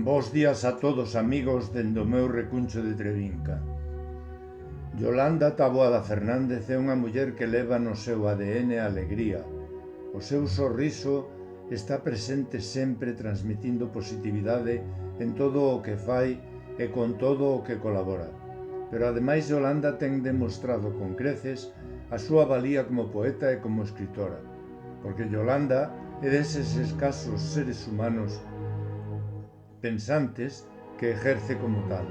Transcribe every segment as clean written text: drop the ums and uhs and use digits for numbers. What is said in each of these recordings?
Bos días a todos, amigos, dende o meu recuncho de Trevinca. Yolanda Taboada Fernández é unha muller que leva no seu ADN a alegría. O seu sorriso está presente sempre, transmitindo positividade en todo o que fai e con todo o que colabora. Pero ademais Yolanda ten demostrado con creces a súa valía como poeta e como escritora, porque Yolanda é deses escasos seres humanos pensantes que ejerce como tal.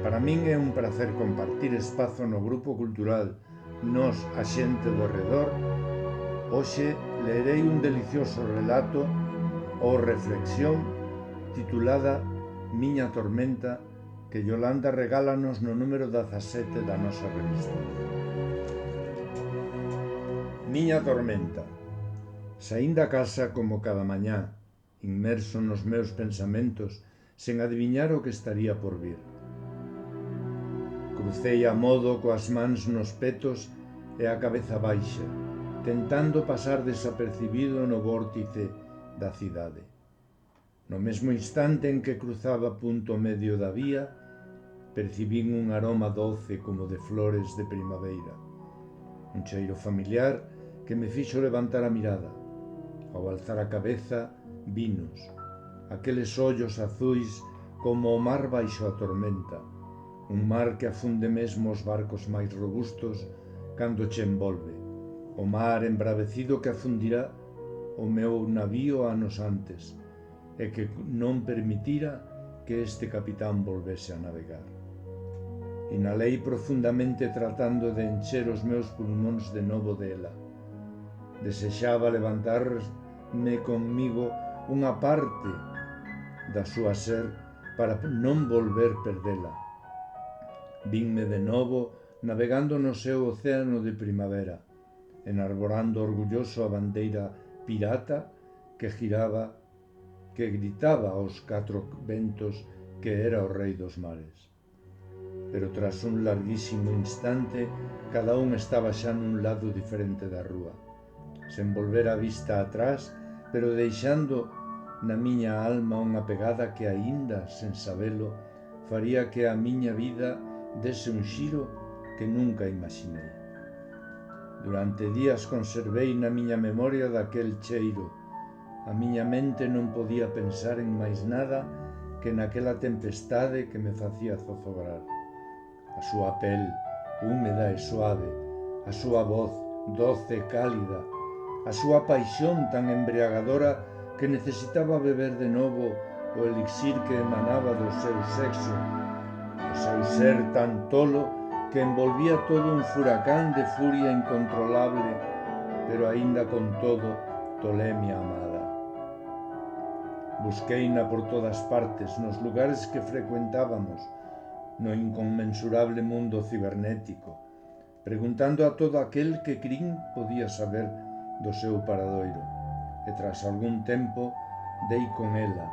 Para min é un placer compartir espazo no Grupo Cultural Nos, a xente do redor. Hoxe leerei un delicioso relato ou reflexión titulada Miña Tormenta, que Yolanda regálanos no número 17 da nosa revista. Miña tormenta. Saín da casa como cada mañá, inmerso nos meus pensamentos, sen adiviñar o que estaría por vir. Crucei a modo coas mans nos petos e a cabeza baixa, tentando pasar desapercibido no vórtice da cidade. No mesmo instante en que cruzaba punto medio da vía, percibín un aroma doce como de flores de primavera, un cheiro familiar que me fixo levantar a mirada. Ao alzar a cabeza, vinos, aqueles ollos azuis como o mar baixo a tormenta, un mar que afunde mesmo os barcos máis robustos cando che envolve, o mar embravecido que afundirá o meu navío anos antes e que non permitira que este capitán volvese a navegar. Inhalei profundamente tratando de encher os meus pulmóns de novo dela. Desexaba levantarme conmigo unha parte da súa ser para non volver perdela. Vinme de novo navegando no seu océano de primavera, enarborando orgulloso a bandeira pirata que giraba, que gritaba aos 4 ventos que era o rei dos mares. Pero tras un larguísimo instante, cada un estaba xa nun lado diferente da rúa, sen volver a vista atrás, pero deixando na miña alma unha pegada que aínda, sen sabelo, faría que a miña vida dese un xiro que nunca imaginei. Durante días conservei na miña memoria daquel cheiro. A miña mente non podía pensar en máis nada que naquela tempestade que me facía zozobrar. A súa pel, húmeda e suave, a súa voz, doce e cálida, a súa paixón tan embriagadora que necesitaba beber de novo o elixir que emanaba do seu sexo, o seu ser tan tolo que envolvía todo un furacán de furia incontrolable, pero aínda con todo tolemia amada. Busqueina por todas partes, nos lugares que frecuentábamos, no inconmensurable mundo cibernético, preguntando a todo aquel que crin podía saber do seu paradoiro. E tras algún tempo dei con ela.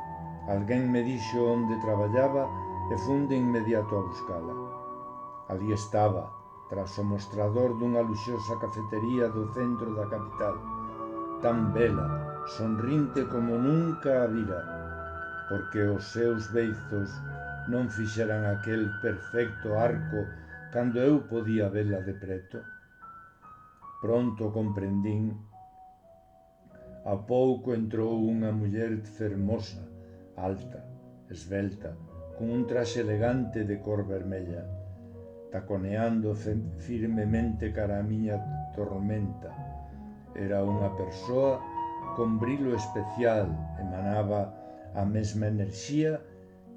Alguén me dixo onde traballaba e fun de inmediato a buscala. Ali estaba, tras o mostrador dunha luxosa cafetería do centro da capital, tan bela, sonrinte como nunca a vira, porque os seus beizos non fixeran aquel perfecto arco cando eu podía vela de preto. Pronto comprendín. A pouco entrou unha muller fermosa, alta, esvelta, con un traxe elegante de cor vermella, taconeando firmemente cara a miña tormenta. Era unha persoa con brilo especial, emanaba a mesma enerxía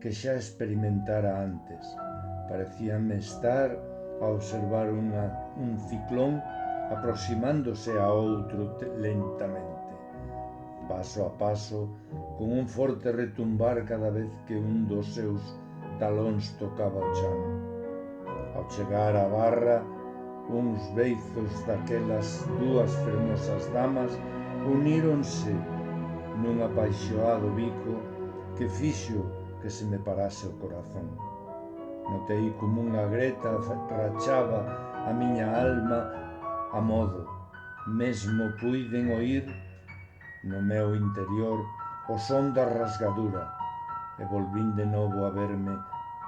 que xa experimentara antes. Parecíame estar a observar un ciclón aproximándose a outro lentamente, paso a paso, con un forte retumbar cada vez que un dos seus talóns tocaba o chan. Ao chegar á barra, uns beizos daquelas dúas fermosas damas uníronse nun apaixoado bico que fixo que se me parase o corazón. Notei como unha greta rachaba a miña alma a modo, mesmo puiden oír no meu interior o son da rasgadura, e volvín de novo a verme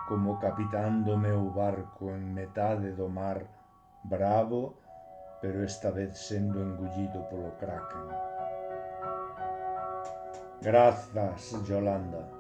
como capitán do meu barco en metade do mar, bravo, pero esta vez sendo engullido polo kraken. Grazas, Yolanda.